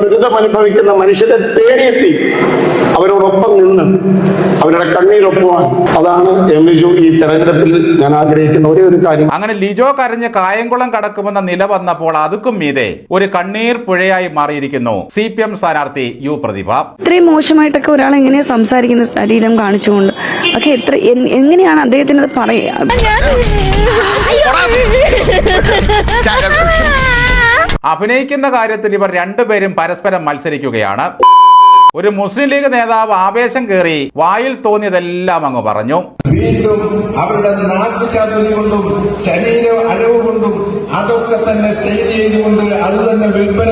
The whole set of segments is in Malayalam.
ദുരിതം അനുഭവിക്കുന്ന മനുഷ്യരെ തേടിയെത്തി അവരോടൊപ്പം നിന്ന് അവരുടെ കണ്ണീരൊപ്പുവാൻ. അതാണ് എം ലിജോ ഈ തെരഞ്ഞെടുപ്പിൽ ഞാൻ ആഗ്രഹിക്കുന്ന ഒരേ ഒരു കാര്യം. അങ്ങനെ ലിജോ കരഞ്ഞ് കായംകുളം കടക്കുമെന്ന നില വന്നപ്പോൾ അതുക്കും മീതെ ഒരു കണ്ണീർ പുഴയായി മാറിയിരിക്കുന്നു CPM സ്ഥാനാർത്ഥി യു പ്രതിഭ. ഇത്രയും മോശമായിട്ടൊക്കെ ഒരാൾ എങ്ങനെയാ സംസാരിക്കുന്ന ശരീരം കാണിച്ചുകൊണ്ട് ഒക്കെ എങ്ങനെയാണ് അദ്ദേഹത്തിന് അത് പറയുക? അഭിനയിക്കുന്ന കാര്യത്തിൽ ഇവർ രണ്ടുപേരും പരസ്പരം മത്സരിക്കുകയാണ്. ഒരു മുസ്ലിം ലീഗ് നേതാവ് ആവേശം കയറി വായിൽ തോന്നിയതെല്ലാം അങ്ങ് പറഞ്ഞു. വീണ്ടും അവരുടെ നാട്ടുചാതുരി കൊണ്ടും ശരീര അളവ് കൊണ്ടും അതൊക്കെ തന്നെ ചെയ്തുകൊണ്ട് അത് തന്നെ വിൽപ്പന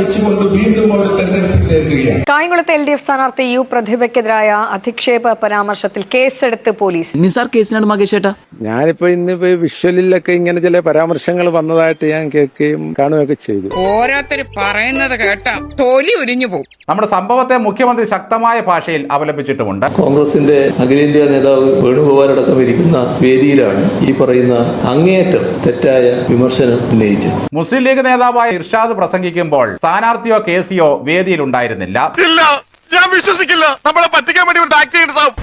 വെച്ചുകൊണ്ട് വീണ്ടും അവർ തെരഞ്ഞെടുപ്പിലെത്തുകയാണ്. കായംകുളത്തെ LDF സ്ഥാനാർത്ഥി യു പ്രതിഭയ്ക്കെതിരായ അധിക്ഷേപ പരാമർശത്തിൽ കേസെടുത്ത് പോലീസ്. നിസാർ കേസിനാണ് മകേഷ് ഏട്ടാ. ഞാനിപ്പോ ഇന്നിപ്പോ വിഷ്വലിലൊക്കെ ഇങ്ങനെ ചില പരാമർശങ്ങൾ വന്നതായിട്ട് ഞാൻ കേൾക്കുകയും കാണുകയൊക്കെ ചെയ്തു. ഓരോരുത്തർ പറയുന്നത് കേട്ടാ തൊലി ഉരിഞ്ഞു പോകും. നമ്മുടെ സംഭവത്തെ മുഖ്യമന്ത്രി ശക്തമായ ഭാഷയിൽ അപലപിച്ചിട്ടുമുണ്ട്. കോൺഗ്രസിന്റെ അഖിലേന്ത്യാ നേതാവ് വേണുഗോപാലടക്കം ഇരിക്കുന്ന വേദിയിലാണ് ഈ പറയുന്ന അങ്ങേയറ്റം തെറ്റായ വിമർശനം ഉന്നയിച്ചത്. മുസ്ലിം ലീഗ് നേതാവായ ഇർഷാദ് പ്രസംഗിക്കുമ്പോൾ സ്ഥാനാർത്ഥിയോ കേസിയോ വേദിയിൽ ഉണ്ടായിരുന്നില്ല. ഞാൻ വിശ്വസിക്കില്ല. നമ്മളെ പറ്റിക്കാൻ വേണ്ടി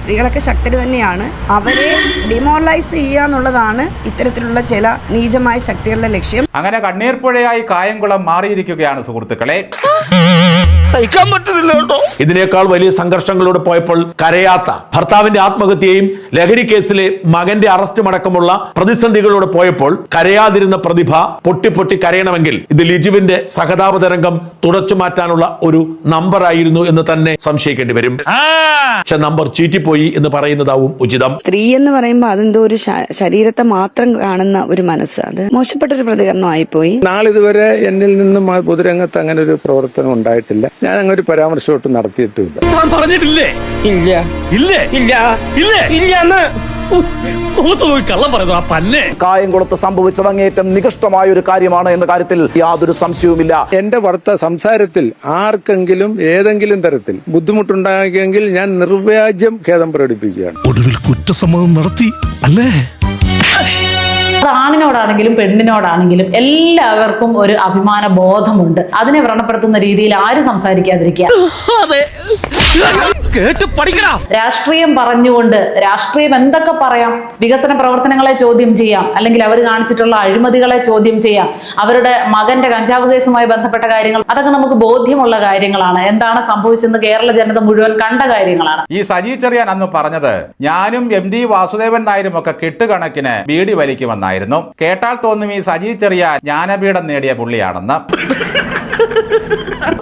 സ്ത്രീകളൊക്കെ ശക്തര് തന്നെയാണ്. അവരെ ഡിമോറലൈസ് ചെയ്യുക എന്നുള്ളതാണ് ഇത്തരത്തിലുള്ള ചില നീചമായ ശക്തികളുടെ ലക്ഷ്യം. അങ്ങനെ കണ്ണീർ പുഴയായി കായംകുളം മാറിയിരിക്കുകയാണ് സുഹൃത്തുക്കളെ. ഇതിനേക്കാൾ വലിയ സംഘർഷങ്ങളിലൂടെ പോയപ്പോൾ കരയാത്ത ഭർത്താവിന്റെ ആത്മഹത്യയും ലഹരി കേസിലെ മകന്റെ അറസ്റ്റും അടക്കമുള്ള പ്രതിസന്ധികളോട് പോയപ്പോൾ കരയാതിരുന്ന പ്രതിഭ പൊട്ടി കരയണമെങ്കിൽ ഇത് ലിജുവിന്റെ സഹതാപതരംഗം തുടച്ചു മാറ്റാനുള്ള ഒരു നമ്പറായിരുന്നു എന്ന് തന്നെ സംശയിക്കേണ്ടി വരും. പക്ഷെ നമ്പർ ചീറ്റിപ്പോയി എന്ന് പറയുന്നതാവും ഉചിതം. സ്ത്രീ എന്ന് പറയുമ്പോൾ അതെന്തോ ഒരു ശരീരത്തെ മാത്രം കാണുന്ന ഒരു മനസ്സ്, അത് മോശപ്പെട്ട ഒരു പ്രതികരണമായി പോയി. നാളിതുവരെ എന്നിൽ നിന്നും പൊതുരംഗത്ത് അങ്ങനെ ഒരു പ്രവർത്തനം ഉണ്ടായിട്ടില്ല. ഞാൻ അങ്ങനെ ഒരു പരാമർശമൊട്ടും നടത്തിയിട്ടുമില്ല. പറഞ്ഞിട്ടില്ലേ? ഇല്ല ഇല്ലേ ഇല്ല ഇല്ലേ ഇല്ല. കായംകുളത്ത് സംഭവിച്ചത് അങ്ങേറ്റം നികഷ്ടമായ ഒരു കാര്യമാണ് എന്ന കാര്യത്തിൽ യാതൊരു സംശയവുമില്ല. എന്റെ സംസാരത്തിൽ ആർക്കെങ്കിലും ഏതെങ്കിലും തരത്തിൽ ബുദ്ധിമുട്ടുണ്ടായെങ്കിൽ ഞാൻ നിർവ്യാജ്യം ഖേദം പ്രകടിപ്പിക്കുകയാണ്. ഒടുവിൽ കുറ്റസമ്മതം നടത്തി അല്ലേ? ആണിനോടാണെങ്കിലും പെണ്ണിനോടാണെങ്കിലും എല്ലാവർക്കും ഒരു അഭിമാന ബോധമുണ്ട്. അതിനെ വ്രണപ്പെടുത്തുന്ന രീതിയിൽ ആരും സംസാരിക്കാതിരിക്കുക. രാഷ്ട്രീയം പറഞ്ഞുകൊണ്ട് രാഷ്ട്രീയം എന്തൊക്കെ പറയാം, വികസന പ്രവർത്തനങ്ങളെ ചോദ്യം ചെയ്യാം, അല്ലെങ്കിൽ അവർ കാണിച്ചിട്ടുള്ള അഴിമതികളെ ചോദ്യം ചെയ്യാം, അവരുടെ മകന്റെ കഞ്ചാവ് കേസുമായി ബന്ധപ്പെട്ട കാര്യങ്ങൾ, അതൊക്കെ നമുക്ക് ബോധ്യമുള്ള കാര്യങ്ങളാണ്. എന്താണ് സംഭവിച്ചെന്ന് കേരള ജനത മുഴുവൻ കണ്ട കാര്യങ്ങളാണ്. ഈ സജി ചെറിയാൻ അന്ന് പറഞ്ഞത് ഞാനും MD വാസുദേവൻ നായരും ഒക്കെ കെട്ടുകണക്കിന് ബീഡി വലിക്കുമെന്നായിരുന്നു. കേട്ടാൽ തോന്നും ഈ സജി ചെറിയാൻ ജ്ഞാനപീഠം നേടിയ പുള്ളിയാണെന്ന്.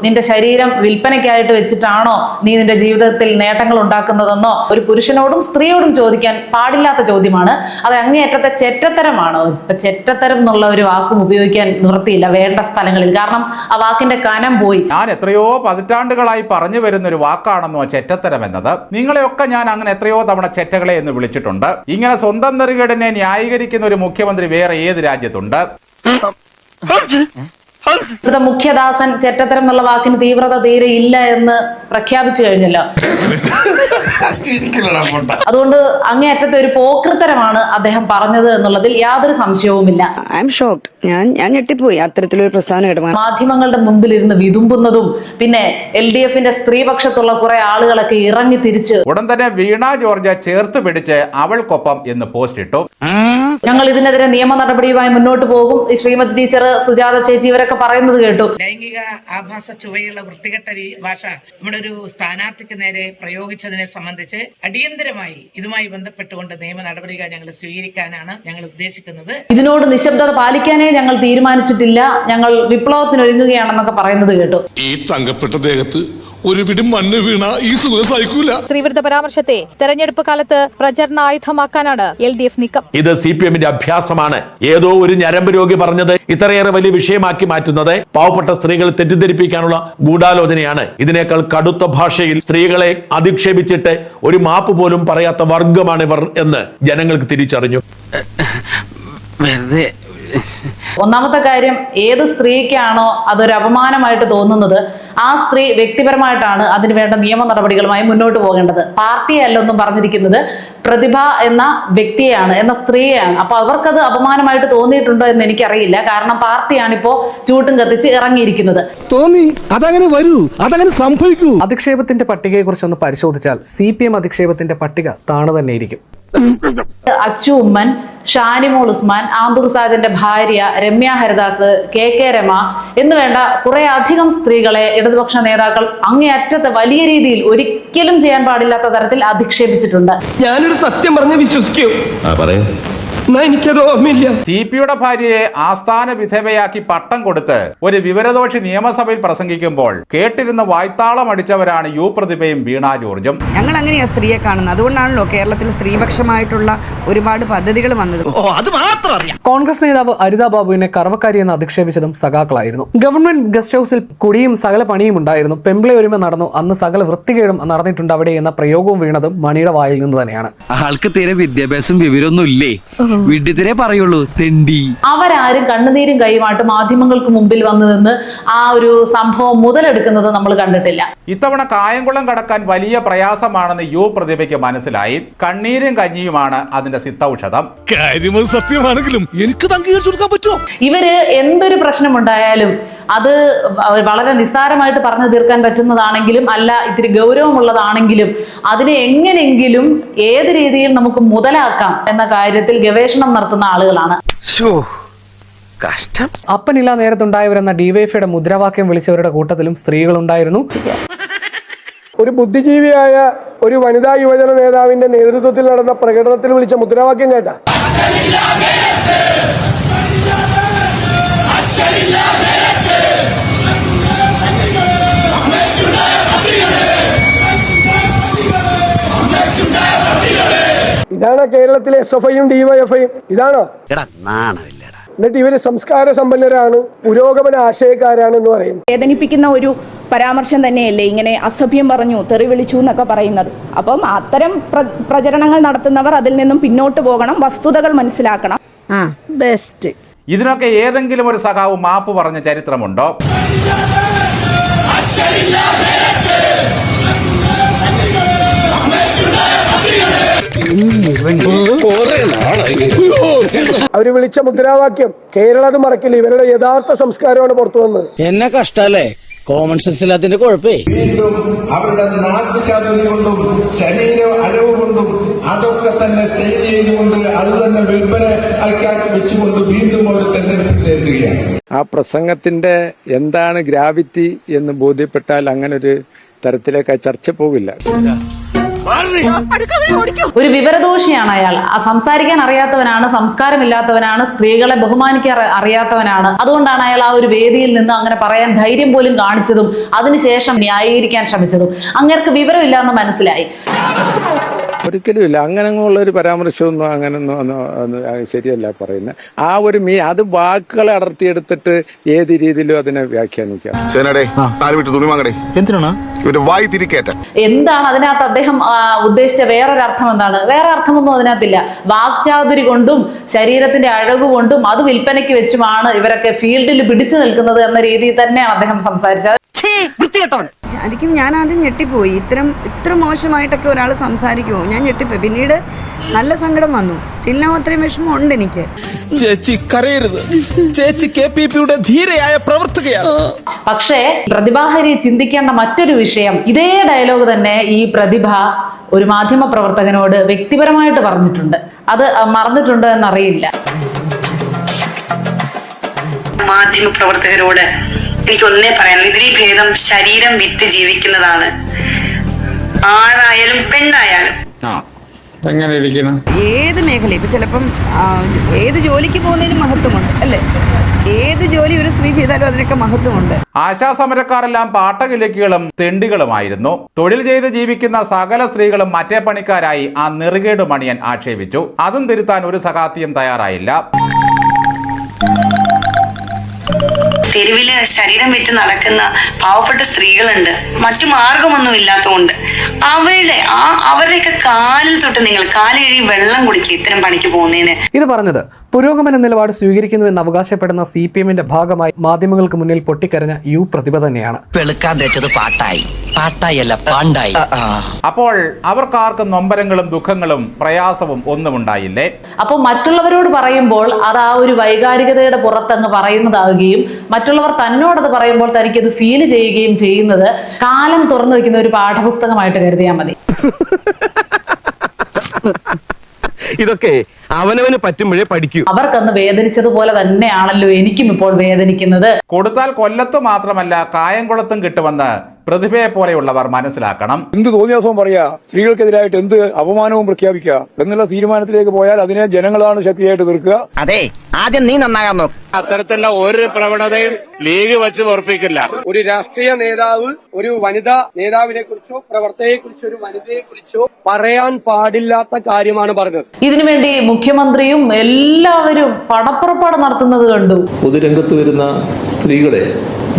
നിന്റെ ശരീരം വിൽപ്പനയ്ക്കായിട്ട് വെച്ചിട്ടാണോ നീ നിന്റെ ജീവിതത്തിൽ നേട്ടങ്ങൾ ഉണ്ടാക്കുന്നതെന്നോ ഒരു പുരുഷനോടും സ്ത്രീയോടും ചോദിക്കാൻ പാടില്ലാത്ത ചോദ്യമാണ്. അത് അങ്ങേയറ്റത്തെ ചെറ്റത്തരമാണ്. ഇപ്പൊ ചെറ്റത്തരം എന്നുള്ള ഒരു വാക്കും ഉപയോഗിക്കാൻ നിവൃത്തിയില്ല വേണ്ട സ്ഥലങ്ങളിൽ. കാരണം ആ വാക്കിന്റെ കനം പോയി. ഞാൻ എത്രയോ പതിറ്റാണ്ടുകളായി പറഞ്ഞു വരുന്ന ഒരു വാക്കാണെന്നോ ചെറ്റത്തരം എന്നത്. നിങ്ങളെയൊക്കെ ഞാൻ അങ്ങനെ എത്രയോ തവണ ചെറ്റകളെ എന്ന് വിളിച്ചിട്ടുണ്ട്. ഇങ്ങനെ സ്വന്തം നെറുകേടിനെ ന്യായീകരിക്കുന്ന ഒരു മുഖ്യമന്ത്രി വേറെ ഏത് രാജ്യത്തുണ്ട്? മുഖ്യദാസൻ ചെറ്റത്തരം എന്നുള്ള വാക്കിന് തീവ്രത തീരെ ഇല്ല എന്ന് പ്രഖ്യാപിച്ചു കഴിഞ്ഞല്ലോ. അതുകൊണ്ട് അങ്ങേയറ്റത്തെ ഒരു പോക്രിത്തരമാണ് അദ്ദേഹം പറഞ്ഞത് എന്നുള്ളതിൽ യാതൊരു സംശയവുമില്ല. I M shocked. ഞാൻ ഞെട്ടിപ്പോയി അത്തരത്തിലൊരു പ്രസ്താവന കേട്ടപ്പോൾ. മാധ്യമങ്ങളുടെ മുമ്പിൽ ഇരുന്ന് വിതുമ്പുന്നതും പിന്നെ LDFന്റെ സ്ത്രീപക്ഷത്തുള്ള കുറെ ആളുകളൊക്കെ ഇറങ്ങി തിരിച്ച് ഉടൻ തന്നെ വീണ ജോർജ് ചേർത്ത് പിടിച്ച് അവൾക്കൊപ്പം എന്ന് പോസ്റ്റ് ഇട്ടു. ഞങ്ങൾ ഇതിനെതിരെ നിയമ നടപടിയുമായി മുന്നോട്ട് പോകും. ഈ ശ്രീമതി ടീച്ചർ, സുജാത ചേച്ചി ഇവരൊക്കെ പറയുന്നത് കേട്ടു. ലൈംഗിക ആഭാസ ചുവയുള്ള വൃത്തികെട്ട ഭാഷ നമ്മുടെ ഒരു സ്ഥാനാർത്ഥിക്ക് നേരെ പ്രയോഗിച്ചതിനെ സംബന്ധിച്ച് അടിയന്തരമായി ഇതുമായി ബന്ധപ്പെട്ടുകൊണ്ട് നിയമ നടപടികൾ ഞങ്ങൾ സ്വീകരിക്കാനാണ് ഞങ്ങൾ ഉദ്ദേശിക്കുന്നത്. ഇതിനോട് നിശബ്ദത പാലിക്കാനേ ഞങ്ങൾ തീരുമാനിച്ചിട്ടില്ല. ഞങ്ങൾ വിപ്ലവത്തിനൊരുങ്ങുകയാണെന്നൊക്കെ പറയുന്നത് കേട്ടു. ഈ തങ്കപ്പെട്ട ദേഹത്ത് ഒരു പിടി മണ്ണ് വീണ ഈ സുഖം സഹിക്കൂല. സ്ത്രീവിരുദ്ധ പരാമർശത്തെ തെരഞ്ഞെടുപ്പ് കാലത്ത് പ്രചരണ ആയുധമാക്കാനാണ് LDF നീക്കം. ഇത് CPMന്റെ അഭ്യാസമാണ്. ഏതോ ഒരു ഞരമ്പ് രോഗി പറഞ്ഞത് ഇത്രയേറെ വലിയ വിഷയമാക്കി മാറ്റുന്നത് പാവപ്പെട്ട സ്ത്രീകളെ തെറ്റിദ്ധരിപ്പിക്കാനുള്ള ഗൂഢാലോചനയാണ്. ഇതിനേക്കാൾ കടുത്ത ഭാഷയിൽ സ്ത്രീകളെ അധിക്ഷേപിച്ചിട്ട് ഒരു മാപ്പ് പോലും പറയാത്ത വർഗമാണ് ഇവർ എന്ന് ജനങ്ങൾക്ക് തിരിച്ചറിഞ്ഞു. വെറുതെ ഒന്നാമത്തെ കാര്യം, ഏത് സ്ത്രീക്കാണോ അതൊരു അപമാനമായിട്ട് തോന്നുന്നത് ആ സ്ത്രീ വ്യക്തിപരമായിട്ടാണ് അതിന് വേണ്ട നിയമ നടപടികളുമായി മുന്നോട്ട് പോകേണ്ടത്. പാർട്ടിയല്ല ഒന്നും പറഞ്ഞിരിക്കുന്നത്, പ്രതിഭ എന്ന വ്യക്തിയെയാണ്, എന്ന സ്ത്രീയെയാണ്. അപ്പൊ അവർക്കത് അപമാനമായിട്ട് തോന്നിയിട്ടുണ്ടോ എന്ന് എനിക്കറിയില്ല. കാരണം പാർട്ടിയാണ് ഇപ്പോ ചൂട്ടും കത്തിച്ച് ഇറങ്ങിയിരിക്കുന്നത്. തോന്നി അതങ്ങനെ വരൂ, അതങ്ങനെ സംഭവിക്കൂ. അധിക്ഷേപത്തിന്റെ പട്ടികയെ കുറിച്ച് ഒന്ന് പരിശോധിച്ചാൽ CPM അധിക്ഷേപത്തിന്റെ പട്ടിക താണു തന്നെ ഇരിക്കും. അച്ചു ഉമ്മൻ, ഷാനിമോൾ ഉസ്മാൻ, ആന്തൂർ സാജന്റെ ഭാര്യ രമ്യ ഹരിദാസ്, KK രമ എന്ന് വേണ്ട കുറെ അധികം സ്ത്രീകളെ ഇടതുപക്ഷ നേതാക്കൾ അങ്ങേയറ്റത്ത് വലിയ രീതിയിൽ ഒരിക്കലും ചെയ്യാൻ പാടില്ലാത്ത തരത്തിൽ അധിക്ഷേപിച്ചിട്ടുണ്ട്. ഞാനൊരു സത്യം പറഞ്ഞ് വിശ്വസിക്കൂ, എനിക്കത് ഓർമ്മയില്ല. CP-യുടെ ഭാര്യയെ ആസ്ഥാന വിധവയാക്കി പട്ടം കൊടുത്ത് ഒരു വിവരദോഷി നിയമസഭയിൽ പ്രസംഗിക്കുമ്പോൾ കേട്ടിരുന്ന വായ്ത്താളം അടിച്ചവരാണ് യു പ്രതിഭയും വീണ ജോർജും. ഞങ്ങൾ അങ്ങനെയാ സ്ത്രീയെ കാണുന്നത്. അതുകൊണ്ടാണല്ലോ കേരളത്തിൽ സ്ത്രീപക്ഷമായിട്ടുള്ള ഒരുപാട് പദ്ധതികൾ വന്നത്. കോൺഗ്രസ് നേതാവ് അരിത ബാബുവിനെ കറവക്കാരി എന്ന് അധിക്ഷേപിച്ചതും സഖാക്കളായിരുന്നു. ഗവൺമെന്റ് ഗസ്റ്റ് ഹൌസിൽ കുടിയും സകല പണിയും ഉണ്ടായിരുന്നു, പെമ്പിളെ ഒരുമ നടന്നു, അന്ന് സകല വൃത്തികേടും നടന്നിട്ടുണ്ട് അവിടെ എന്ന പ്രയോഗവും വീണതും മണിയുടെ വായിൽ നിന്ന് തന്നെയാണ്. ആൾക്ക് തീരെ വിദ്യാഭ്യാസം വിവരമൊന്നും ഇല്ലേ, വിഡ്ഢിത്തിരെ പറയുള്ളൂ, തെണ്ടി. അവരാരും കണ്ണുനീരും കൈമായിട്ട് മാധ്യമങ്ങൾക്ക് മുമ്പിൽ വന്നു നിന്ന് ആ ഒരു സംഭവം മുതലെടുക്കുന്നത് നമ്മൾ കണ്ടിട്ടില്ല. ഇത്തവണ കായംകുളം കടക്കാൻ വലിയ പ്രയാസമാണെന്ന് യു പ്രതിഭയ്ക്ക് മനസ്സിലായി. കണ്ണീരും കഞ്ഞിയുമാണ് അതിന്റെ സിദ്ധൌഷധം. കാര്യം സത്യമാണെങ്കിലും എനിക്ക് അംഗീകരിച്ചു കൊടുക്കാൻ പറ്റുമോ? ഇവര് എന്തൊരു പ്രശ്നമുണ്ടായാലും അത് വളരെ നിസ്സാരമായിട്ട് പറഞ്ഞു തീർക്കാൻ പറ്റുന്നതാണെങ്കിലും അല്ല ഇത്തിരി ഗൗരവമുള്ളതാണെങ്കിലും അതിനെ എങ്ങനെയെങ്കിലും ഏത് രീതിയിൽ നമുക്ക് മുതലാക്കാം എന്ന കാര്യത്തിൽ ഗവേഷണം നടത്തുന്ന ആളുകളാണ്. കഷ്ടം. അപ്പനില്ല നേരത്തുണ്ടായവരെന്ന DYFIയുടെ മുദ്രാവാക്യം വിളിച്ചവരുടെ കൂട്ടത്തിലും സ്ത്രീകളുണ്ടായിരുന്നു. ഒരു ബുദ്ധിജീവിയായ ഒരു വനിതാ യുവജന നേതാവിന്റെ നേതൃത്വത്തിൽ നടന്ന പ്രകടനത്തിൽ വിളിച്ച മുദ്രാവാക്യം കേട്ട ഇതാണ് കേരളത്തിലെ SFIയും DYFIയും. ഇതാണോ? എന്നിട്ട് ഇവര് സംസ്കാര സമ്പന്നരാണ്, പുരോഗമന ആശയക്കാരാണെന്ന് പറയുന്നു. വേദനിപ്പിക്കുന്ന ഒരു പരാമർശം തന്നെയല്ലേ ഇങ്ങനെ അസഭ്യം പറഞ്ഞു, തെറി വിളിച്ചു എന്നൊക്കെ പറയുന്നത്. അപ്പം അത്തരം പ്രചരണങ്ങൾ നടത്തുന്നവർ അതിൽ നിന്നും പിന്നോട്ട് പോകണം, വസ്തുതകൾ മനസ്സിലാക്കണം. ബെസ്റ്റ്. ഇതിനൊക്കെ ഏതെങ്കിലും ഒരു സഖാവ് മാപ്പ് പറഞ്ഞ ചരിത്രമുണ്ടോ? അവര് വിളിച്ച മുദ്രാവാക്യം കേരളം മറക്കില്ല, ഇവരുടെ യഥാർത്ഥ സംസ്കാരമാണ് പുറത്തു വന്നത്. എന്നെ കഷ്ടല്ലേ, കോമൺ സെൻസ് ഇല്ലാത്തതിന്റെ കുഴപ്പേ. വീണ്ടും അവരുടെ നാട്ടുചാതുരി കൊണ്ടും ശരീര അഴവ് കൊണ്ടും അതൊക്കെ തന്നെ സെയിൽ ചെയ്തുകൊണ്ട് അത് തന്നെ വിൽപ്പന വെച്ചുകൊണ്ട് വീണ്ടും അവർ തെരഞ്ഞെടുപ്പിലെത്തുകയാണ്. ആ പ്രസംഗത്തിന്റെ എന്താണ് ഗ്രാവിറ്റി എന്ന് ബോധ്യപ്പെട്ടാൽ അങ്ങനെ ഒരു തരത്തിലേക്ക് ചർച്ച പോകില്ല. ഒരു വിവരദോഷിയാണ് അയാൾ. സംസാരിക്കാൻ അറിയാത്തവനാണ്, സംസ്കാരമില്ലാത്തവനാണ്, സ്ത്രീകളെ ബഹുമാനിക്കാൻ അറിയാത്തവനാണ്. അതുകൊണ്ടാണ് അയാൾ ആ ഒരു വേദിയിൽ നിന്ന് അങ്ങനെ പറയാൻ ധൈര്യം പോലും കാണിച്ചതും അതിനുശേഷം ന്യായീകരിക്കാൻ ശ്രമിച്ചതും. അങ്ങേർക്ക് വിവരമില്ല എന്ന് മനസ്സിലായി. ഒരിക്കലും ഇല്ല, അങ്ങനെയുള്ള ഒരു പരാമർശമൊന്നും അങ്ങനൊന്നും ശരിയല്ല പറയുന്നത്. ആ ഒരു അത് വാക്കുകളെ അടർത്തിയെടുത്തിട്ട് ഏത് രീതിയിലും അതിനെ വ്യാഖ്യാനിക്കാം. എന്താണ് അതിനകത്ത് അദ്ദേഹം ഉദ്ദേശിച്ച വേറൊരു അർത്ഥം എന്താണ്? വേറെ അർത്ഥമൊന്നും അതിനകത്തില്ല. വാക്ചാതുരി കൊണ്ടും ശരീരത്തിന്റെ അഴക് കൊണ്ടും അത് വിൽപ്പനയ്ക്ക് വെച്ചുമാണ് ഇവരൊക്കെ ഫീൽഡിൽ പിടിച്ചു നിൽക്കുന്നത് എന്ന രീതിയിൽ തന്നെയാണ് അദ്ദേഹം സംസാരിച്ചത്. ശരിക്കും ഞാൻ ആദ്യം ഞെട്ടിപ്പോയി. ഇത്ര മോശമായിട്ടൊക്കെ ഒരാൾ സംസാരിക്കുമോ? ഞാൻ ഞെട്ടിപ്പോയി. പിന്നീട് നല്ല സങ്കടം വന്നു. സ്റ്റിൽ നൗ അത്രയും വിഷമം ഉണ്ട് എനിക്ക്. ചേച്ചി കരയരുത്, ചേച്ചി KPPയുടെ ധീരയായ പ്രവർത്തകയാണ്. പക്ഷേ പ്രതിഭാഹരി ചിന്തിക്കേണ്ട മറ്റൊരു വിഷയം, ഇതേ ഡയലോഗ് തന്നെ ഈ പ്രതിഭ ഒരു മാധ്യമ പ്രവർത്തകനോട് വ്യക്തിപരമായിട്ട് പറഞ്ഞിട്ടുണ്ട്. അത് മറന്നിട്ടുണ്ടോ എന്നറിയില്ല. മാധ്യമ പ്രവർത്തകരോട് എനിക്കൊന്നേ പറയാനുള്ളൂ, ഇതിനീ ഭേദം ശരീരം വിറ്റ് ജീവിക്കുന്നതാണ്. ആണായാലും പെണ്ണായാലും ഏത് മേഖല, ഇപ്പൊ ചിലപ്പം ഏത് ജോലിക്ക് പോകുന്നതിന് മഹത്വമുണ്ട് അല്ലേ? ഏത് ജോലി ഒരു സ്ത്രീ ചെയ്താലും അതിനൊക്കെ മഹത്വമുണ്ട്. ആശാസമരക്കാരെല്ലാം പാട്ടകിലക്കുകളും തെണ്ടികളുമായിരുന്നു. തൊഴിൽ ചെയ്ത് ജീവിക്കുന്ന സകല സ്ത്രീകളും മറ്റേ പണിക്കാരായി ആ നെറുകേട് മണിയൻ ആക്ഷേപിച്ചു. അതും തിരുത്താൻ ഒരു സഖാത്തിയും തയ്യാറായില്ല. തെരുവില് ശരീരം വിറ്റ് നടക്കുന്ന പാവപ്പെട്ട സ്ത്രീകളുണ്ട്, മറ്റു മാർഗമൊന്നും ഇല്ലാത്തതുകൊണ്ട് അവരുടെയൊക്കെ കാലിൽ തൊട്ട് നിങ്ങൾ കാല് കഴുകി വെള്ളം കുടിക്കുക ഇത്തരം പണിക്ക് പോകുന്നതിന്. ഇത് പറഞ്ഞത് പുരോഗമന നിലപാട് സ്വീകരിക്കുന്നുവെന്ന് അവകാശപ്പെടുന്ന CPM-ന്റെ ഭാഗമായി മാധ്യമങ്ങൾക്ക് മുന്നിൽ പൊട്ടിക്കരഞ്ഞ യു പ്രതിഭ തന്നെയാണ്. വെളുക്കാൻ തേച്ചത് പാട്ടായി, പാട്ടായല്ല പാണ്ടായി. അപ്പോൾ അവർക്കാർക്കും നൊമ്പരങ്ങളും ദുഃഖങ്ങളും പ്രയാസവും ഒന്നും ഉണ്ടായില്ലേ? അപ്പോൾ മറ്റുള്ളവരോട് പറയുമ്പോൾ അത് ആ ഒരു വൈകാരികതയുടെ പുറത്തങ്ങ് പറയുന്നതാവുകയും മറ്റുള്ളവർ തന്നോടത് പറയുമ്പോൾ തനിക്കത് ഫീൽ ചെയ്യുകയും ചെയ്യുന്നത് കാലം തുറന്നു വെക്കുന്ന ഒരു പാഠപുസ്തകമായിട്ട് കരുതിയാൽ മതി. ഇതൊക്കെ അവനവന് പറ്റുമ്പോഴേ പഠിക്കൂ. അവർക്കന്ന് വേദനിച്ചതുപോലെ തന്നെയാണല്ലോ എനിക്കും ഇപ്പോൾ വേദനിക്കുന്നത്. കൊടുത്താൽ കൊല്ലത്ത് മാത്രമല്ല കായംകുളത്തും കിട്ടുമെന്ന് പ്രതിഭയെ പോലെയുള്ളവർ മനസ്സിലാക്കണം. എന്ത് തോന്നിയാസവും പറയാ, സ്ത്രീകൾക്കെതിരായിട്ട് എന്ത് അപമാനവും പ്രഖ്യാപിക്കുക എന്നുള്ള തീരുമാനത്തിലേക്ക് പോയാൽ അതിനെ ജനങ്ങളാണ് ശക്തിയായിട്ട് തീർക്കുക. അതെ, ആദ്യം നീ നന്നാകാൻ നോക്ക്. അത്തരത്തിലുള്ള ഒരു പ്രവണതയും ലീഗ് വെച്ച് ഉറപ്പിക്കില്ല. ഒരു രാഷ്ട്രീയ നേതാവ് ഒരു വനിതാ നേതാവിനെ കുറിച്ചോ പ്രവർത്തകയെ കുറിച്ചോ ഒരു വനിതയെ കുറിച്ചോ പറയാൻ പാടില്ലാത്ത കാര്യമാണ് പറഞ്ഞത്. ഇതിനുവേണ്ടി മുഖ്യമന്ത്രിയും എല്ലാവരും പടപ്പുറപ്പാട് നടത്തുന്നത് കണ്ടു. പൊതുരംഗത്ത് വരുന്ന സ്ത്രീകളെ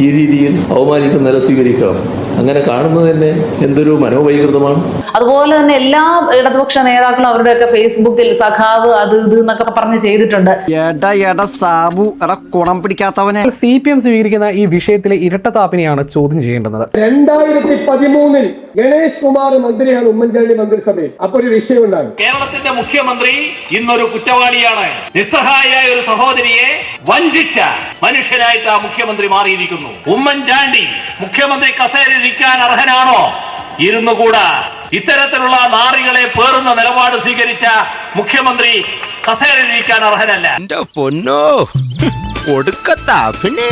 ഈ രീതിയിൽ അവമാനിക്കുന്ന നില സ്വീകരിക്കാം. അങ്ങനെ കാണുന്നത് തന്നെ എന്തൊരു മനോവൈകൃതമാണ്. അതുപോലെ തന്നെ എല്ലാ ഇടതുപക്ഷ നേതാക്കളും അവരുടെയൊക്കെ ഫേസ്ബുക്കിൽ സഖാവ് അത് ഇത് എന്നൊക്കെ പറഞ്ഞ് ചെയ്തിട്ടുണ്ട്. CPM സ്വീകരിക്കുന്ന ഈ വിഷയത്തിലെ ഇരട്ടത്താപ്പിനെയാണ് ചോദ്യം ചെയ്യേണ്ടത്. 2013 ഗണേഷ് കുമാർ മന്ത്രിയാണ് ഉമ്മൻചാണ്ടി മന്ത്രിസഭയിൽ. അപ്പൊ ഒരു വിഷയം ഉണ്ടാകും. കേരളത്തിന്റെ മുഖ്യമന്ത്രി ഇന്നൊരു കുറ്റവാളിയാണ്. നിസ്സഹായായ ഒരു സഹോദരിയെ വഞ്ചിച്ച മനുഷ്യനായിട്ട് ആ മുഖ്യമന്ത്രി മാറിയിരിക്കുന്നു. ഉമ്മൻചാണ്ടി മുഖ്യമന്ത്രി കസേരയിരിക്കാൻ അർഹനാണോ? ഇരുന്നുകൂടാ. ഇത്തരത്തിലുള്ള നാറികളെ പേറുന്ന നിലപാട് സ്വീകരിച്ച മുഖ്യമന്ത്രി കസേരയിരിക്കാൻ അർഹനല്ല. പൊന്നോ കൊടുക്കത്താ. പിന്നെ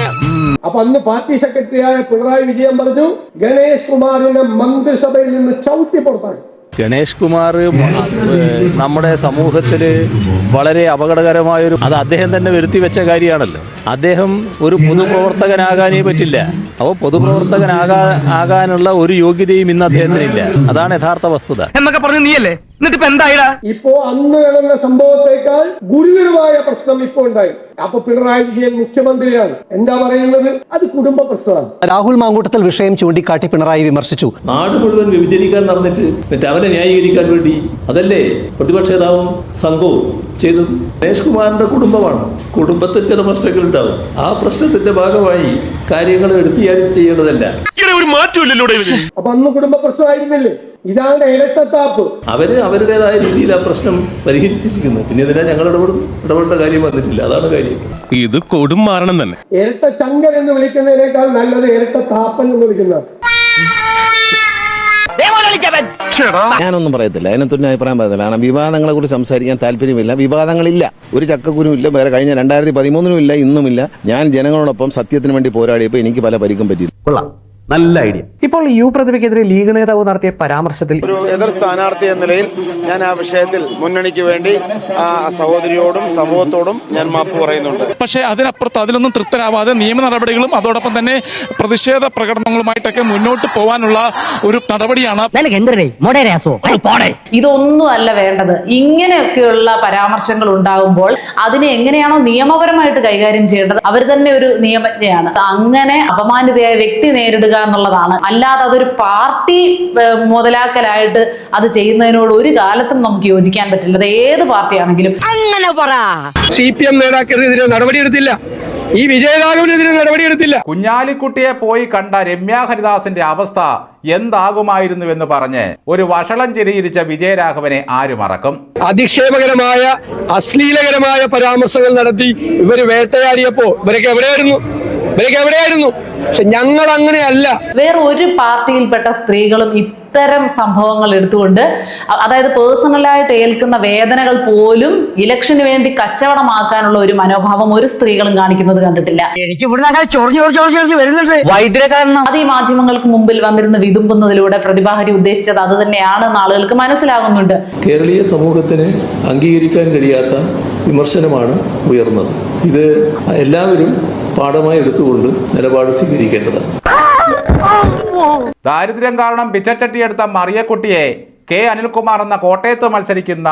അപ്പൊ അന്ന് പാർട്ടി സെക്രട്ടറിയായ പിണറായി വിജയൻ പറഞ്ഞു ഗണേഷ് കുമാറിനെ മന്ത്രിസഭയിൽ നിന്ന് ചവിട്ടി പുറത്താക്കി. ഗണേഷ് കുമാർ നമ്മുടെ സമൂഹത്തിൽ വളരെ അപകടകരമായൊരു അത് അദ്ദേഹം തന്നെ വരുത്തി വെച്ച കാര്യമാണല്ലോ. അദ്ദേഹം ഒരു പൊതുപ്രവർത്തകനാകാനേ പറ്റില്ല. അപ്പോൾ പൊതുപ്രവർത്തകനാകാനുള്ള ഒരു യോഗ്യതയും ഇന്ന് അദ്ദേഹത്തിനില്ല. അതാണ് യഥാർത്ഥ വസ്തുത എന്നൊക്കെ പറഞ്ഞു നീയല്ലേ. എന്നിട്ട് ഇപ്പൊ എന്തായിടാ? ഇപ്പോ അന്ന് നടന്ന സംഭവത്തെക്കാൾ ഗുരുതരമായ പ്രശ്നം ഇപ്പോ ഉണ്ടായി. അപ്പൊ പിണറായി വിജയൻ മുഖ്യമന്ത്രിയാണ്. എന്താ പറയുന്നത്? അത് കുടുംബ പ്രശ്നമാണ്. രാഹുൽ മാങ്കൂട്ടത്തിൽ വിഷയം ചൂണ്ടിക്കാട്ടി പിണറായി വിമർശിച്ചു. നാട് മുഴുവൻ വിഭജിക്കാൻ നടന്നിട്ട് എന്നിട്ട് അവനെ ന്യായീകരിക്കാൻ വേണ്ടി അതല്ലേ പ്രതിപക്ഷ നേതാവും സംഘവും ചെയ്തത്. ഗണേഷ് കുമാറിന്റെ കുടുംബമാണ്. കുടുംബത്തിൽ ചില പ്രശ്നങ്ങൾ ഉണ്ടാവും. ആ പ്രശ്നത്തിന്റെ ഭാഗമായി കാര്യങ്ങൾ എടുത്തിയാടി ചെയ്യേണ്ടതല്ല. ഒരു മാറ്റമില്ലല്ലോ. അപ്പൊ അന്ന് കുടുംബ പ്രശ്നമായിരുന്നില്ലേ? ഇതാണ് ഇരട്ടത്താപ്പ്. അവരുടേതായ രീതിയിൽ ആ പ്രശ്നം പരിഹരിച്ചിരിക്കുന്നു. പിന്നെ ഇതിനാ ഞങ്ങൾ ഇടപെടേണ്ട കാര്യം വന്നിട്ടില്ല. അതാണ് കാര്യം. ഇത് കൊടും മാറണം തന്നെ. ഇരട്ട ചങ്കൻ എന്ന് വിളിക്കുന്നതിനേക്കാൾ നല്ലത് ഇരട്ട താപ്പൻ എന്ന് വിളിക്കുന്നത്. ഞാനൊന്നും പറയത്തില്ല, അതിനകത്തൊന്നും അഭിപ്രായം പറയത്തില്ല. കാരണം വിവാദങ്ങളെ കുറിച്ച് സംസാരിക്കാൻ താല്പര്യമില്ല. വിവാദങ്ങളില്ല, ഒരു ചക്കക്കുരും ഇല്ല. വേറെ കഴിഞ്ഞ 2013 ഇല്ല, ഇന്നുമില്ല. ഞാൻ ജനങ്ങളോടൊപ്പം സത്യത്തിന് വേണ്ടി പോരാടിയപ്പോൾ എനിക്ക് പല പരിക്കും പറ്റി. കൊള്ളാം, നല്ല ഐഡിയ. ഇപ്പോൾ യു പ്രതിഭയ്ക്കെതിരെ ലീഗ് നേതാവ് നടത്തിയ പരാമർശത്തിൽ ഒരു എതിർ സ്ഥാനാർത്ഥി എന്ന നിലയിൽ ഞാൻ ആ വിഷയത്തിൽ മുന്നണിക്ക് വേണ്ടി ആ സഹോദരിയോടും സമൂഹത്തോടും ഞാൻ മാപ്പ് പറയുന്നുണ്ട്. പക്ഷേ അതിനപ്പുറത്ത് അതിലൊന്നും തൃപ്തരാവാതെ നിയമ നടപടികളും അതോടൊപ്പം തന്നെ പ്രതിഷേധ പ്രകടനങ്ങളുമായിട്ടൊക്കെ മുന്നോട്ട് പോകാനുള്ള ഒരു നടപടിയാണ്. ഇതൊന്നും അല്ല വേണ്ടത്. ഇങ്ങനെയൊക്കെയുള്ള പരാമർശങ്ങൾ ഉണ്ടാകുമ്പോൾ അതിനെ എങ്ങനെയാണോ നിയമപരമായിട്ട് കൈകാര്യം ചെയ്യേണ്ടത് അവർ തന്നെ ഒരു നിയമജ്ഞയാണ്. അങ്ങനെ അപമാനിതയായ വ്യക്തി നേരിടുക എന്നുള്ളതാണ്. അല്ലാതെ അതൊരു പാർട്ടി മുതലാക്കലായിട്ട് അത് ചെയ്യുന്നതിനോട് ഒരു കാലത്തും നമുക്ക് യോജിക്കാൻ പറ്റില്ല. അത് ഏത് പാർട്ടിയാണെങ്കിലും. അങ്ങനെ പറ. CPM നേതാക്കൾക്കെതിരെ നടപടിയെടുത്തില്ല. ഈ വിജയരാഘവനെതിരെ നടപടിയെടുത്തില്ല. കുഞ്ഞാലിക്കുട്ടിയെ പോയി കണ്ട രമ്യ ഹരിദാസിന്റെ അവസ്ഥ എന്താകുമായിരുന്നുവെന്ന് പറഞ്ഞ് ഒരു വഷളം ചിരിയിരിച്ച വിജയരാഘവനെ ആര് മറക്കും? അധിക്ഷേപകരമായ അശ്ലീലകരമായ പരാമർശങ്ങൾ നടത്തി ഇവര് വേട്ടയാടിയപ്പോ ഇവരൊക്കെ എവിടെയായിരുന്നു? പക്ഷെ ഞങ്ങൾ അങ്ങനെയല്ല. വേറെ ഒരു പാർട്ടിയിൽപ്പെട്ട സ്ത്രീകളും ഇത്തരം സംഭവങ്ങൾ എടുത്തുകൊണ്ട്, അതായത് പേഴ്സണലായിട്ട് ഏൽക്കുന്ന വേദനകൾ പോലും ഇലക്ഷന് വേണ്ടി കച്ചവടമാക്കാനുള്ള ഒരു മനോഭാവം ഒരു സ്ത്രീകളും കാണിക്കുന്നത് കണ്ടിട്ടില്ല. അത് ഈ മാധ്യമങ്ങൾക്ക് മുമ്പിൽ വന്നിരുന്ന് വിതുമ്പുന്നതിലൂടെ പ്രതിഭാഹരി ഉദ്ദേശിച്ചത് അത് തന്നെയാണെന്ന് ആളുകൾക്ക് മനസ്സിലാകുന്നുണ്ട്. കേരളീയ സമൂഹത്തിന് അംഗീകരിക്കാൻ കഴിയാത്ത വിമർശനമാണ് ഉയർന്നത്. ഇത് എല്ലാവരും പാഠമായി എടുത്തുകൊണ്ട് നിലപാട് സ്വീകരിക്കേണ്ടതാണ്. ദാരിദ്ര്യം കാരണം പിച്ചച്ചട്ടിയെടുത്ത മറിയക്കുട്ടിയെ കെ അനിൽകുമാർ എന്ന കോട്ടയത്ത് മത്സരിക്കുന്ന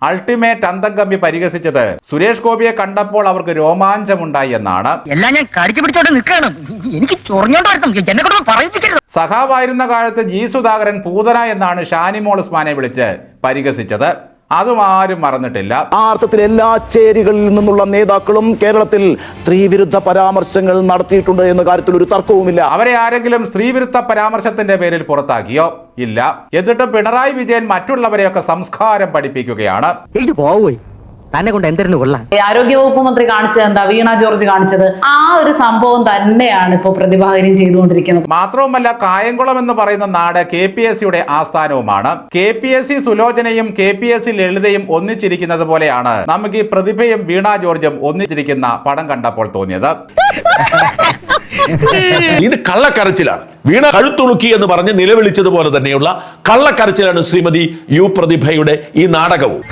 അൾട്ടിമേറ്റ് അന്തംഗമ്പി പരിഹസിച്ചത് സുരേഷ് ഗോപിയെ കണ്ടപ്പോൾ അവർക്ക് രോമാഞ്ചമുണ്ടായി എന്നാണ്. എല്ലാം ഞാൻ കടിച്ചു പിടിച്ചോണ്ട് നിൽക്കണം, എനിക്ക് ചൊറിഞ്ഞോണ്ടായിരുന്നു. സഖാവായിരുന്ന കാലത്ത് ജി സുധാകരൻ പൂതന എന്നാണ് ഷാനിമോൾ ഉസ്മാനെ വിളിച്ച് പരിഹസിച്ചത്. അതും ആരും മറന്നിട്ടില്ല. ആ അർത്ഥത്തിൽ എല്ലാ ചേരികളിൽ നിന്നുള്ള നേതാക്കളും കേരളത്തിൽ സ്ത്രീവിരുദ്ധ പരാമർശങ്ങൾ നടത്തിയിട്ടുണ്ട് എന്ന കാര്യത്തിൽ ഒരു തർക്കവുമില്ല. അവരെ ആരെങ്കിലും സ്ത്രീവിരുദ്ധ പരാമർശത്തിന്റെ പേരിൽ പുറത്താക്കിയോ? ഇല്ല. എന്നിട്ട് പിണറായി വിജയൻ മറ്റുള്ളവരെയൊക്കെ സംസ്കാരം പഠിപ്പിക്കുകയാണ്. തന്നെ കൊണ്ട് എന്തിനു കൊള്ളാം. ആരോഗ്യവകുപ്പ് മന്ത്രി കാണിച്ചത് എന്താ? വീണ ജോർജ് കാണിച്ചത് ആ ഒരു സംഭവം തന്നെയാണ് ഇപ്പോൾ പ്രതിഭാകരും ചെയ്തുകൊണ്ടിരിക്കുന്നത്. മാത്രവുമല്ല, കായംകുളം എന്ന് പറയുന്ന നാട് KPSCയുടെ ആസ്ഥാനവുമാണ്. KPSC സുലോചനയും KPSC ലളിതയും ഒന്നിച്ചിരിക്കുന്നത് പോലെയാണ് നമുക്ക് ഈ പ്രതിഭയും വീണ ജോർജും ഒന്നിച്ചിരിക്കുന്ന പടം കണ്ടപ്പോൾ തോന്നിയത്. ഇത് കള്ളക്കരച്ചിലാണ്. വീണ കഴുത്തുളുക്കി എന്ന് പറഞ്ഞ് നിലവിളിച്ചതുപോലെ തന്നെയുള്ള കള്ളക്കരച്ചിലാണ് ശ്രീമതി യു പ്രതിഭയുടെ ഈ നാടകവും.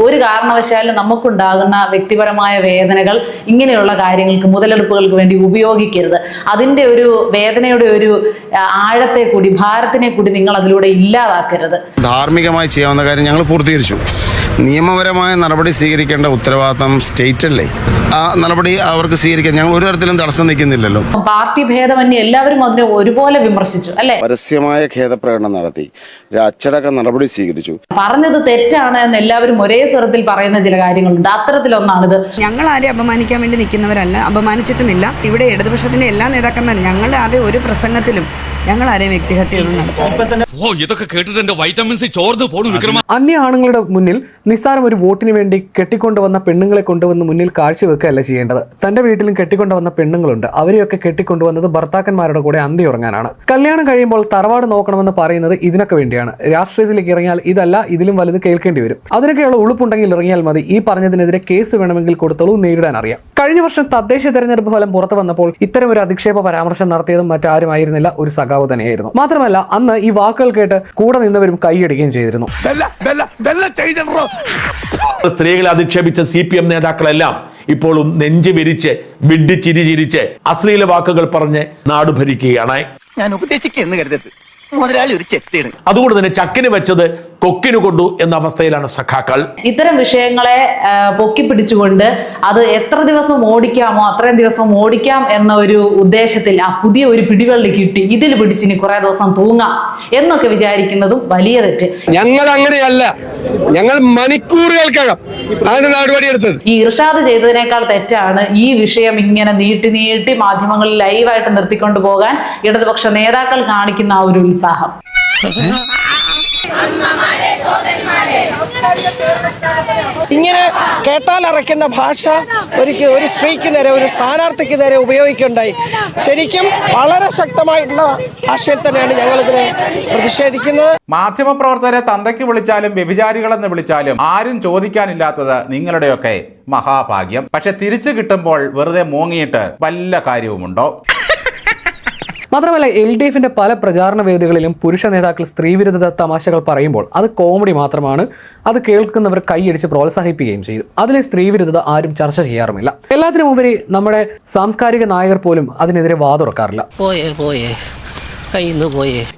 ഒരു കാരണവശാലും നമുക്കുണ്ടാകുന്ന വ്യക്തിപരമായ വേദനകൾ ഇങ്ങനെയുള്ള കാര്യങ്ങൾക്ക്, മുതലെടുപ്പുകൾക്ക് വേണ്ടി ഉപയോഗിക്കരുത്. അതിന്റെ ഒരു വേദനയുടെ ഒരു ആഴത്തെ കൂടി, ഭാരത്തിനെ കൂടി നിങ്ങൾ അതിലൂടെ ഇല്ലാതാക്കരുത്. ധാർമ്മികമായി ചെയ്യാവുന്ന കാര്യം ഞങ്ങൾ പൂർത്തീകരിച്ചു. നിയമപരമായ നടപടി സ്വീകരിക്കേണ്ട ഉത്തരവാദിത്തം സ്റ്റേറ്റ് അല്ലേ. ആ നടപടി അവർക്ക് സ്വീകരിക്കാൻ ഞങ്ങൾ ഒരു തരത്തിലും തടസ്സം നിൽക്കുന്നില്ലല്ലോ. പാർട്ടി ഭേദമന്യേ എല്ലാവരും അതിനെ ഒരുപോലെ വിമർശിച്ചു അല്ലെ. പരസ്യമായ ഖേദപ്രകടനം നടത്തി, അച്ചടക്ക നടപടി സ്വീകരിച്ചു. പറഞ്ഞത് തെറ്റാണ് എന്ന് എല്ലാവരും ഒരേ സ്വരത്തിൽ പറയുന്ന ചില കാര്യങ്ങളുണ്ട്. അത്തരത്തിലൊന്നാണിത്. ഞങ്ങൾ ആരെയും അപമാനിക്കാൻ വേണ്ടി നിൽക്കുന്നവരല്ല, അപമാനിച്ചിട്ടുമില്ല. ഇവിടെ ഇടതുപക്ഷത്തിന്റെ എല്ലാ നേതാക്കന്മാരും ഞങ്ങളുടെ ആരെയും ഒരു പ്രസംഗത്തിലും ഞങ്ങൾ ആരെയും വ്യക്തിഹത്യൊന്നും നടത്താം. ഇതൊക്കെ കേട്ടിട്ട് എന്റെ വൈറ്റമിൻ സി ചോർന്ന് പോണു. അന്യ ആണുങ്ങളുടെ മുന്നിൽ നിസ്സാരം ഒരു വോട്ടിന് വേണ്ടി കെട്ടിക്കൊണ്ടുവന്ന പെണ്ണുങ്ങളെ കൊണ്ടുവന്ന് മുന്നിൽ കാഴ്ചവെക്കുകയല്ല ചെയ്യേണ്ടത്. തന്റെ വീട്ടിലും കെട്ടിക്കൊണ്ടുവന്ന പെണ്ണുങ്ങളുണ്ട്. അവരെയൊക്കെ കെട്ടിക്കൊണ്ടുവന്നത് ഭർത്താക്കന്മാരുടെ കൂടെ അന്തി ഉറങ്ങാനാണ്. കല്യാണം കഴിയുമ്പോൾ തറവാട് നോക്കണമെന്ന് പറയുന്നത് ഇതിനൊക്കെ വേണ്ടിയാണ്. രാഷ്ട്രീയത്തിലേക്ക് ഇറങ്ങിയാൽ ഇതല്ല ഇതിലും വലുത് കേൾക്കേണ്ടി വരും. അതിനൊക്കെയുള്ള ഉളുപ്പുണ്ടെങ്കിൽ ഇറങ്ങിയാൽ മതി. ഈ പറഞ്ഞതിനെതിരെ കേസ് വേണമെങ്കിൽ കൊടുത്തോളൂ, നേരിടാൻ അറിയാം. കഴിഞ്ഞ വർഷം തദ്ദേശ തെരഞ്ഞെടുപ്പ് ഫലം പുറത്തു വന്നപ്പോൾ ഇത്തരം ഒരു അധിക്ഷേപ പരാമർശം നടത്തിയതും മറ്റാരുമായിരുന്നില്ല, ഒരു സഖാവ് തന്നെയായിരുന്നു. മാത്രമല്ല അന്ന് ഈ വാക്കുകൾ കേട്ട് കൂടെ നിന്നവരും കൈയടിക്കുകയും ചെയ്തിരുന്നു. സ്ത്രീകളെ അധിക്ഷേപിച്ച CPM നേതാക്കളെല്ലാം ഇപ്പോഴും നെഞ്ചു വിരിച്ച് വിഡ്ഢിച്ചിരി ചിരിച്ച് അശ്ലീല വാക്കുകൾ പറഞ്ഞ് നാട് ഭരിക്കുകയാണ്. ഞാൻ ഉപദേശിക്കുന്നു കരുതരുത്, മുതലാളി ഒരു ചെത്തിയാണ്. അതുകൊണ്ട് തന്നെ ചക്കിന് വെച്ചത് കൊക്കിന് കൊണ്ടു എന്ന അവസ്ഥയിലാണ് സഖാക്കൾ. ഇത്തരം വിഷയങ്ങളെ പൊക്കി പിടിച്ചുകൊണ്ട് അത് എത്ര ദിവസം ഓടിക്കാമോ അത്രയും ദിവസം ഓടിക്കാം എന്ന ഒരു ഉദ്ദേശത്തിൽ ആ പുതിയ ഒരു പിടികളിൽ കിട്ടി ഇതിൽ പിടിച്ചിനി കുറെ ദിവസം തൂങ്ങാം എന്നൊക്കെ വിചാരിക്കുന്നതും വലിയ തെറ്റ്. ഞങ്ങൾ അങ്ങനെയല്ല, ഞങ്ങൾ മണിക്കൂറുകൾക്കകം അതിന്റെ നടപടിയെടുത്തത്. ഈ ഇർഷാദ് ചെയ്തതിനേക്കാൾ തെറ്റാണ് ഈ വിഷയം ഇങ്ങനെ നീട്ടി മാധ്യമങ്ങളിൽ ലൈവായിട്ട് നിർത്തിക്കൊണ്ടു പോകാൻ ഇടതുപക്ഷ നേതാക്കൾ കാണിക്കുന്ന ആ ഒരു ഉത്സാഹം. ഇങ്ങനെ കേട്ടാൽ അറയ്ക്കുന്ന ഭാഷ ഒരു സ്ത്രീക്ക് നേരെ, ഒരു സ്ഥാനാർത്ഥിക്ക് നേരെ ഉപയോഗിക്കുകയുണ്ടായി. ശരിക്കും വളരെ ശക്തമായിട്ടുള്ള ഭാഷയിൽ തന്നെയാണ് ഞങ്ങൾ ഇതിനെ പ്രതിഷേധിക്കുന്നത്. മാധ്യമപ്രവർത്തകരെ തന്തയ്ക്ക് വിളിച്ചാലും വ്യഭിചാരികളെന്ന് വിളിച്ചാലും ആരും ചോദിക്കാനില്ലാത്തത് നിങ്ങളുടെയൊക്കെ മഹാഭാഗ്യം. പക്ഷെ തിരിച്ചു കിട്ടുമ്പോൾ വെറുതെ മോങ്ങിയിട്ട് വല്ല കാര്യവുമുണ്ടോ? മാത്രമല്ല LDFന്റെ പല പ്രചാരണ വേദികളിലും പുരുഷ നേതാക്കൾ സ്ത്രീവിരുദ്ധ തമാശകൾ പറയുമ്പോൾ അത് കോമഡി മാത്രമാണ്. അത് കേൾക്കുന്നവർ കൈയടിച്ച് പ്രോത്സാഹിപ്പിക്കുകയും ചെയ്തു. അതിലെ സ്ത്രീവിരുദ്ധത ആരും ചർച്ച ചെയ്യാറുമില്ല. എല്ലാത്തിനും ഉപരി നമ്മുടെ സാംസ്കാരിക നായകർ പോലും അതിനെതിരെ വാതുറക്കാറില്ല.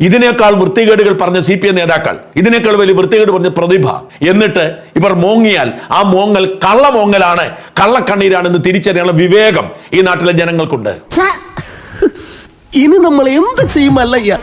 ഇതിനേക്കാൾ വൃത്തികേടുകൾ പറഞ്ഞ CPM നേതാക്കൾ, ഇതിനേക്കാൾ വലിയ വൃത്തികേട് പറഞ്ഞ പ്രതിഭ, എന്നിട്ട് ഇവർ മോങ്ങിയാൽ ആ മോങ്ങൽ കള്ളമോങ്ങലാണ്, കള്ളക്കണ്ണീരാണെന്ന് തിരിച്ചറിയാനുള്ള വിവേകം ഈ നാട്ടിലെ ജനങ്ങൾക്കുണ്ട്. ഇനി നമ്മൾ എന്ത് ചെയ്യുമല്ലയ്യ?